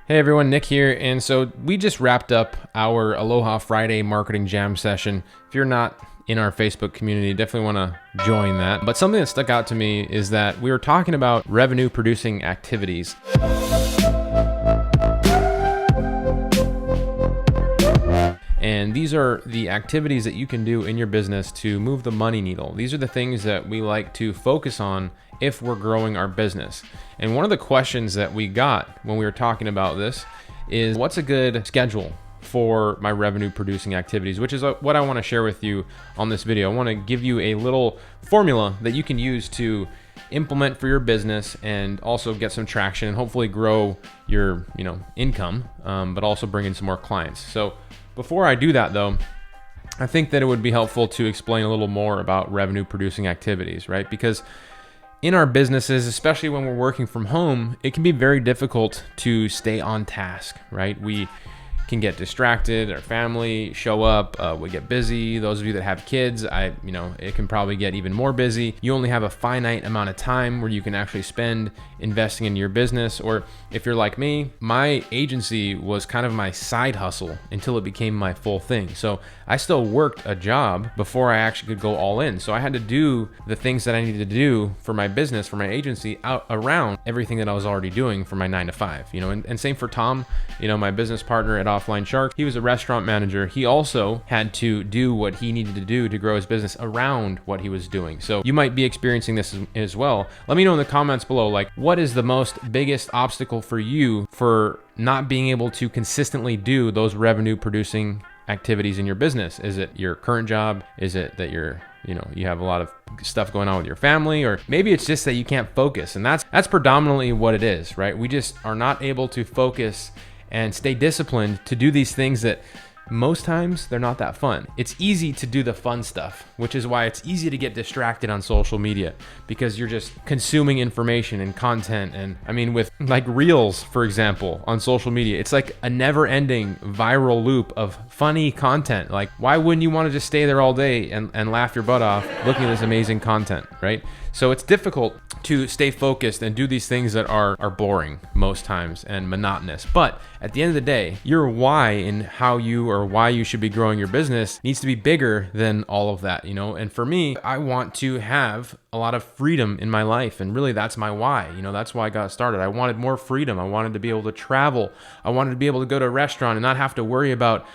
Hey everyone, Nick here. And so we just wrapped up our Aloha Friday marketing jam session. If you're not in our Facebook community, definitely want to join that. But something that stuck out to me is that we were talking about revenue producing activities. And these are the activities that you can do in your business to move the money needle. These are the things that we like to focus on if we're growing our business. And one of the questions that we got when we were talking about this is, what's a good schedule for my revenue producing activities, which is what I want to share with you on this video. I want to give you a little formula that you can use to implement for your business and also get some traction and hopefully grow your income, but also bring in some more clients. So before I do that though, I think that it would be helpful to explain a little more about revenue producing activities, right? Because in our businesses, especially when we're working from home, it can be very difficult to stay on task, right? We can get distracted, our family show up, we get busy. Those of you that have kids, it can probably get even more busy. You only have a finite amount of time where you can actually spend investing in your business. Or if you're like me, my agency was kind of my side hustle until it became my full thing. So I still worked a job before I actually could go all in. So I had to do the things that I needed to do for my business, for my agency, out around everything that I was already doing for my 9 to 5, and same for Tom, my business partner at Offline Shark. He was a restaurant manager. He also had to do what he needed to do to grow his business around what he was doing. So you might be experiencing this as well. Let me know in the comments below, what is the biggest obstacle for you for not being able to consistently do those revenue producing activities in your business? Is it your current job? Is it that you have a lot of stuff going on with your family? Or maybe it's just that you can't focus, and that's predominantly what it is, right? We just are not able to focus and stay disciplined to do these things that most times they're not that fun. It's easy to do the fun stuff, which is why it's easy to get distracted on social media, because you're just consuming information and content. And with Reels, for example, on social media, it's like a never-ending viral loop of funny content. Why wouldn't you want to just stay there all day and laugh your butt off looking at this amazing content, right? So it's difficult to stay focused and do these things that are boring most times and monotonous. But at the end of the day, your why in how you or why you should be growing your business needs to be bigger than all of that, And for me, I want to have a lot of freedom in my life. And really that's my why. That's why I got started. I wanted more freedom. I wanted to be able to travel. I wanted to be able to go to a restaurant and not have to worry about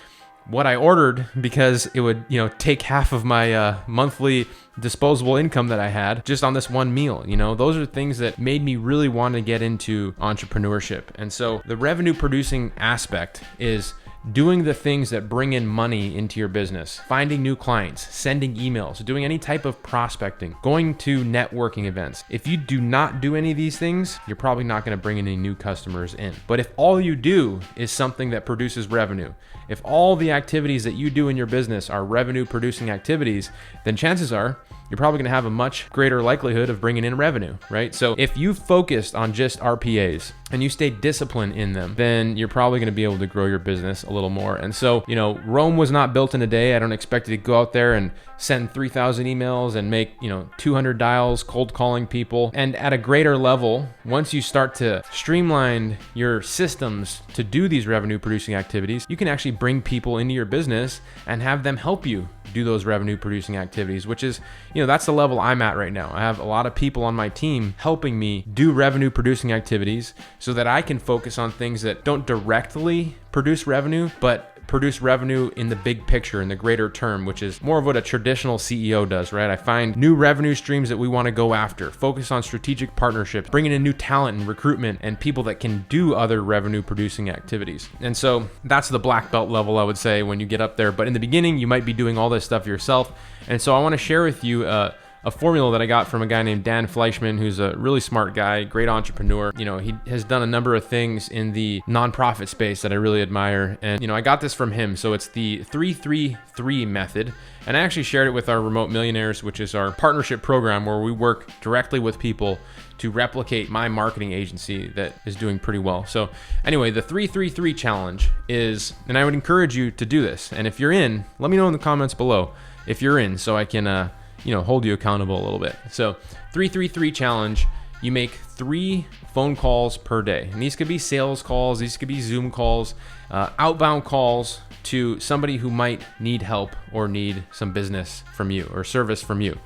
what I ordered, because it would, take half of my monthly disposable income that I had just on this one meal. Those are things that made me really want to get into entrepreneurship. And so the revenue producing aspect is doing the things that bring in money into your business, finding new clients, sending emails, doing any type of prospecting, going to networking events. If you do not do any of these things, you're probably not going to bring any new customers in. But if all you do is something that produces revenue, if all the activities that you do in your business are revenue producing activities, then chances are you're probably going to have a much greater likelihood of bringing in revenue, right? So if you focused on just RPAs and you stay disciplined in them, then you're probably going to be able to grow your business a little more. And so, Rome was not built in a day. I don't expect you to go out there and send 3,000 emails and make, 200 dials, cold calling people. And at a greater level, once you start to streamline your systems to do these revenue producing activities, you can actually bring people into your business and have them help you do those revenue producing activities, which is, that's the level I'm at right now. I have a lot of people on my team helping me do revenue producing activities so that I can focus on things that don't directly produce revenue, but produce revenue in the big picture, in the greater term, which is more of what a traditional CEO does, right? I find new revenue streams that we want to go after, focus on strategic partnerships, bringing in new talent and recruitment and people that can do other revenue producing activities. And so that's the black belt level, I would say, when you get up there. But in the beginning, you might be doing all this stuff yourself. And so I want to share with you a formula that I got from a guy named Dan Fleischman, who's a really smart guy, great entrepreneur. He has done a number of things in the nonprofit space that I really admire. And, I got this from him. So it's the 3-3-3 method. And I actually shared it with our Remote Millionaires, which is our partnership program where we work directly with people to replicate my marketing agency that is doing pretty well. So anyway, the 3-3-3 challenge is, and I would encourage you to do this. And if you're in, let me know in the comments below if you're in, so I can, hold you accountable a little bit. So 3-3-3 challenge, you make 3 phone calls per day. And these could be sales calls, these could be Zoom calls, outbound calls to somebody who might need help or need some business from you or service from you.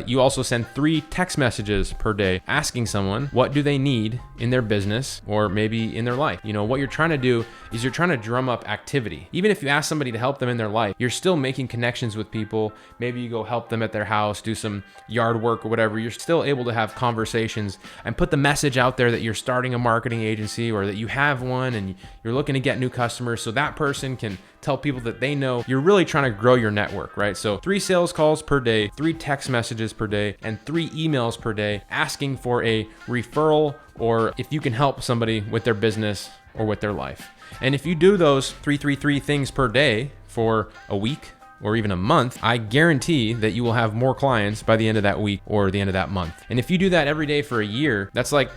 You also send 3 text messages per day asking someone what do they need in their business or maybe in their life. You know, what you're trying to do is you're trying to drum up activity. Even if you ask somebody to help them in their life, you're still making connections with people. Maybe you go help them at their house, do some yard work or whatever. You're still able to have conversations and put the message out there that you're starting a marketing agency or that you have one and you're looking to get new customers, so that person can tell people that they know you're really trying to grow your network, right? So 3 sales calls per day, 3 text messages per day, and 3 emails per day asking for a referral or if you can help somebody with their business or with their life. And if you do those 3 things per day for a week or even a month, I guarantee that you will have more clients by the end of that week or the end of that month. And if you do that every day for a year, that's like,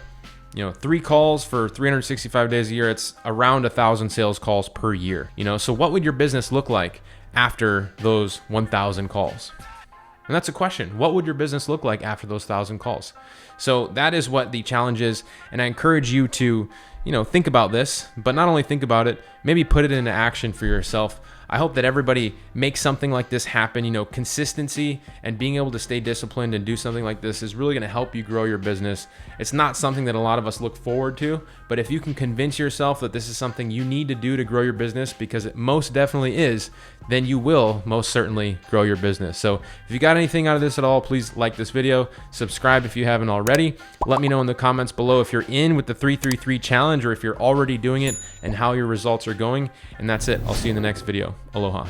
3 calls for 365 days a year. It's around 1,000 sales calls per year. So what would your business look like after those 1,000 calls? And that's a question. What would your business look like after those 1,000 calls? So that is what the challenge is. And I encourage you to, think about this, but not only think about it, maybe put it into action for yourself. I hope that everybody makes something like this happen. Consistency and being able to stay disciplined and do something like this is really going to help you grow your business. It's not something that a lot of us look forward to, but if you can convince yourself that this is something you need to do to grow your business, because it most definitely is, then you will most certainly grow your business. So if you got anything out of this at all, please like this video, subscribe if you haven't already. Let me know in the comments below if you're in with the 3-3-3 challenge or if you're already doing it and how your results are going. And that's it. I'll see you in the next video. Aloha.